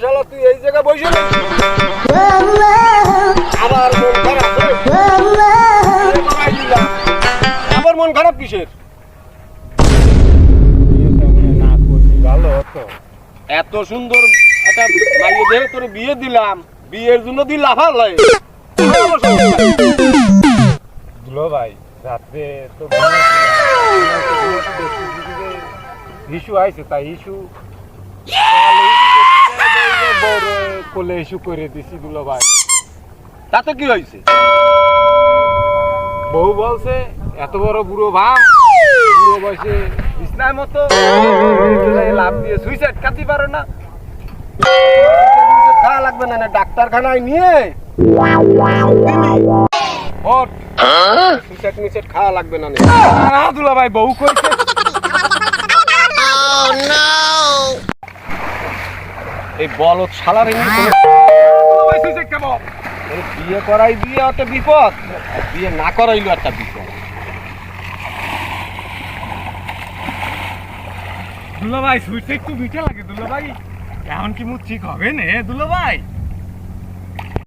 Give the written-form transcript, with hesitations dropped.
শালা তুই এই জায়গায় বসে নে আবার মন খারাপ আবার মন খারাপ কিসের না করবি ভালো হতো। এত সুন্দর একটা মাইয়ে দেখে তোর বিয়ে দিলাম বিয়ের জন্য দিলা ভালো দুলো ভাই রাত্রে তো ইস্যু আইছে তাই ইস্যু বড় কোলে ইস্যু করে দিছি দুলো ভাই। তাতে কি হয়েছে বউ বলছে এত বড় বুড়ো ভাব বুড়ো বয়সে বিছনার মতো লাভ দিয়ে সুইসাইড কাটি পারো না। খাওয়া লাগবে না না ডাক্তারখানায় নিয়ে ওঠ সুইসাইড মিসাইড খাওয়া লাগবে না না দুলা ভাই বউ কইছে এই বলদ শালার এমনি বিয়ে করাই দিয়ে একটা বিপদ বিয়ে না করাইলো একটা বিপদ। দুলা ভাই সুইসাইড তো দুইটা লাগে দুলা ভাই এখন কি মুখ ঠিক হবে না দুলা ভাই?